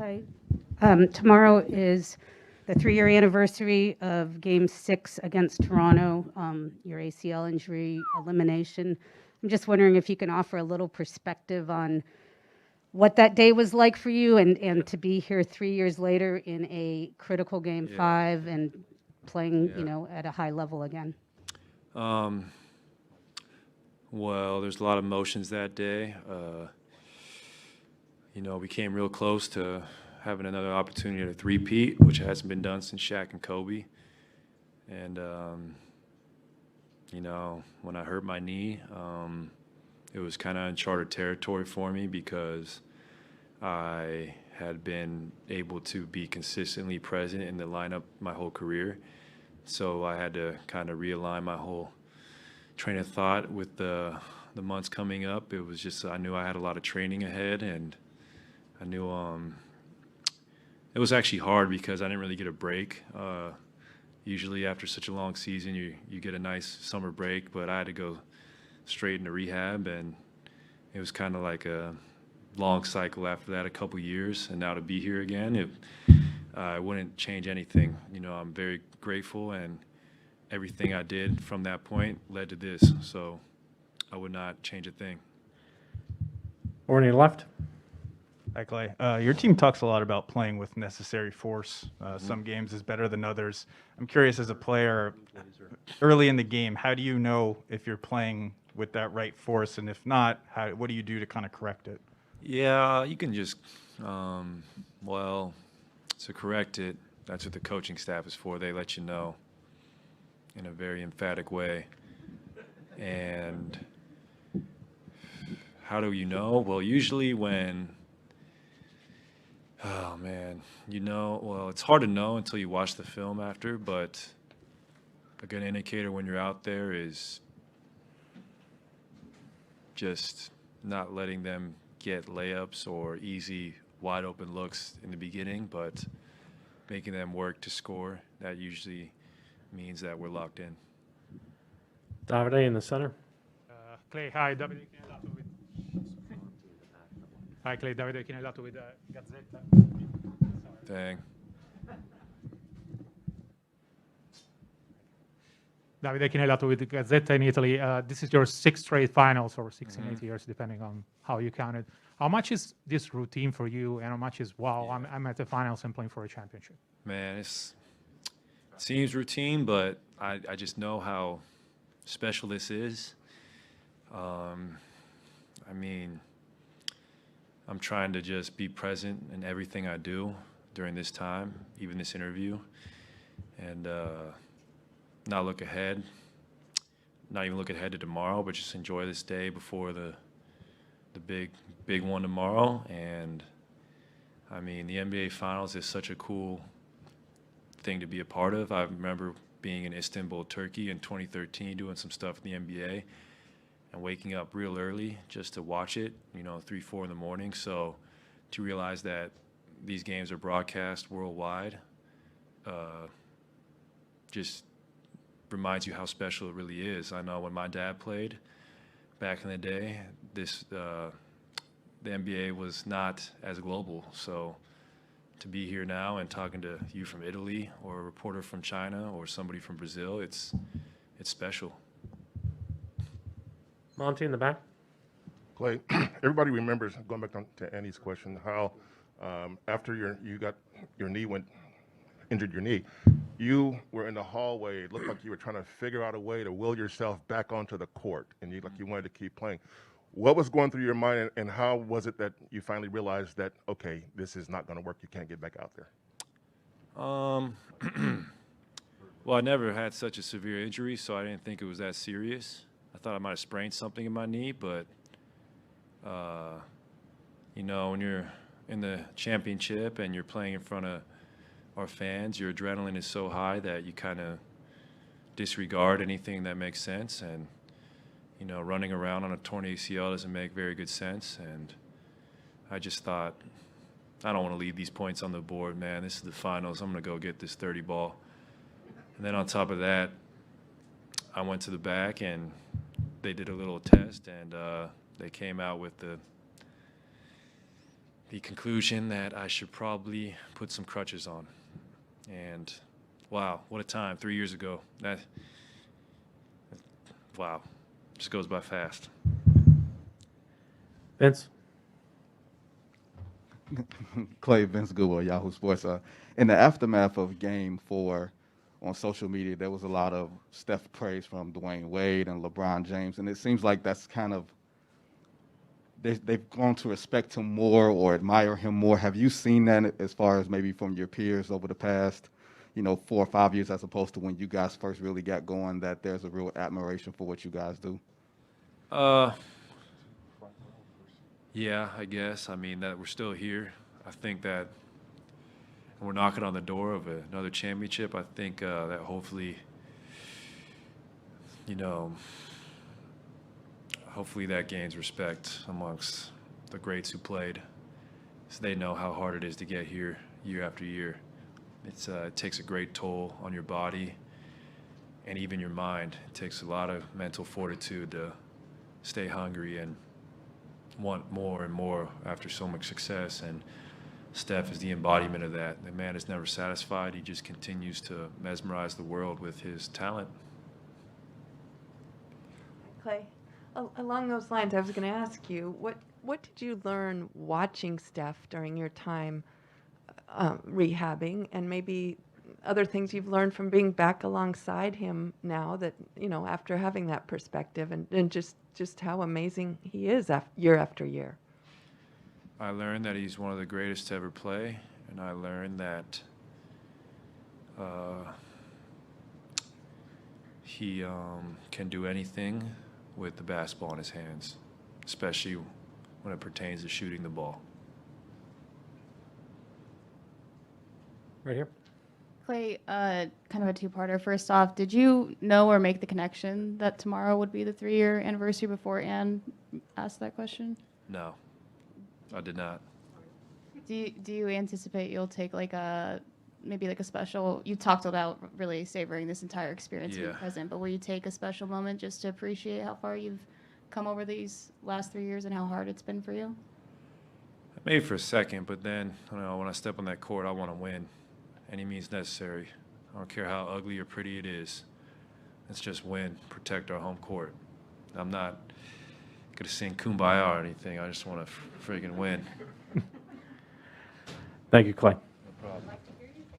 Hi. Tomorrow is the 3-year anniversary of Game 6 against Toronto, your ACL injury elimination. I'm just wondering if you can offer a little perspective on what that day was like for you and to be here 3 years later in a critical Game 5 and playing, at a high level again. Well, there's a lot of emotions that day. We came real close to having another opportunity to three-peat, which hasn't been done since Shaq and Kobe. And, when I hurt my knee, it was kind of uncharted territory for me because I had been able to be consistently present in the lineup my whole career. So I had to kind of realign my whole train of thought with the months coming up. It was just, I knew I had a lot of training ahead, and I knew it was actually hard because I didn't really get a break. Usually after such a long season, you get a nice summer break, but I had to go straight into rehab, and it was kind of like a long cycle after that, a couple years, and now to be here again, I wouldn't change anything. I'm very grateful, and everything I did from that point led to this, so I would not change a thing. Over to your left. Hi, Klay. Your team talks a lot about playing with necessary force. Some games is better than others. I'm curious, as a player, early in the game, how do you know if you're playing with that right force? And if not, what do you do to kind of correct it? Yeah, you can just, to correct it, that's what the coaching staff is for. They let you know in a very emphatic way. And how do you know? Well, usually when it's hard to know until you watch the film after, but a good indicator when you're out there is just not letting them get layups or easy wide open looks in the beginning, but making them work to score. That usually means that we're locked in. Davide in the center. Klay, hi, Davide Chinellato with. Hi, Klay, Davide Chinellato with Gazzetta. Dang. Davide Chinellato with Gazzetta in Italy. This is your sixth straight finals, or 6 in 8 years, depending on how you count it. How much is this routine for you, and how much is, I'm at the finals and playing for a championship? Man, it seems routine, but I just know how special this is. I'm trying to just be present in everything I do during this time, even this interview, and not look ahead, not even look ahead to tomorrow, but just enjoy this day before the big one tomorrow. And the NBA Finals is such a cool thing to be a part of. I remember being in Istanbul, Turkey in 2013, doing some stuff in the NBA and waking up real early just to watch it, 3, 4 in the morning. So to realize that these games are broadcast worldwide just reminds you how special it really is. I know when my dad played back in the day, the NBA was not as global. So to be here now and talking to you from Italy, or a reporter from China, or somebody from Brazil, it's special. Monty in the back. Klay, everybody remembers, going back to Andy's question, how after you got your knee injured your knee, you were in the hallway. It looked like you were trying to figure out a way to will yourself back onto the court, and you wanted to keep playing. What was going through your mind, and how was it that you finally realized that, okay, this is not going to work, you can't get back out there? Well, I never had such a severe injury, so I didn't think it was that serious. I thought I might have sprained something in my knee, but, when you're in the championship and you're playing in front of our fans, your adrenaline is so high that you kind of disregard anything that makes sense. And, running around on a torn ACL doesn't make very good sense. And I just thought, I don't want to leave these points on the board, man. This is the finals. I'm going to go get this 30 ball. And then on top of that, I went to the back and they did a little test, and they came out with the conclusion that I should probably put some crutches on. And wow, what a time, 3 years ago. Wow, just goes by fast. Vince? Klay, Vince Goodwill, Yahoo Sports. In the aftermath of Game 4 on social media, there was a lot of Steph praise from Dwayne Wade and LeBron James, and it seems like that's kind of they've grown to respect him more or admire him more. Have you seen that as far as maybe from your peers over the past, 4 or 5 years, as opposed to when you guys first really got going, that there's a real admiration for what you guys do? Yeah, I guess. I mean, that we're still here. I think that we're knocking on the door of another championship. I think that hopefully, hopefully that gains respect amongst the greats who played, so they know how hard it is to get here year after year. It takes a great toll on your body and even your mind. It takes a lot of mental fortitude to stay hungry and want more and more after so much success, and Steph is the embodiment of that. The man is never satisfied. He just continues to mesmerize the world with his talent. Klay, along those lines, I was going to ask you, what did you learn watching Steph during your time rehabbing, and maybe other things you've learned from being back alongside him now that, after having that perspective, and just how amazing he is year after year? I learned that he's one of the greatest to ever play, and I learned that he can do anything with the basketball in his hands, especially when it pertains to shooting the ball. Right here. Klay, kind of a two-parter. First off, did you know or make the connection that tomorrow would be the 3-year anniversary before Ann asked that question? No, I did not. Do you anticipate you'll take maybe a special, you talked about really savoring this entire experience being Yeah. present, but will you take a special moment just to appreciate how far you've come over these last 3 years and how hard it's been for you? Maybe for a second, but then, when I step on that court, I want to win. Any means necessary. I don't care how ugly or pretty it is. Let's just win, protect our home court. I'm not going to sing Kumbaya or anything. I just want to friggin' win. Thank you, Klay. No problem.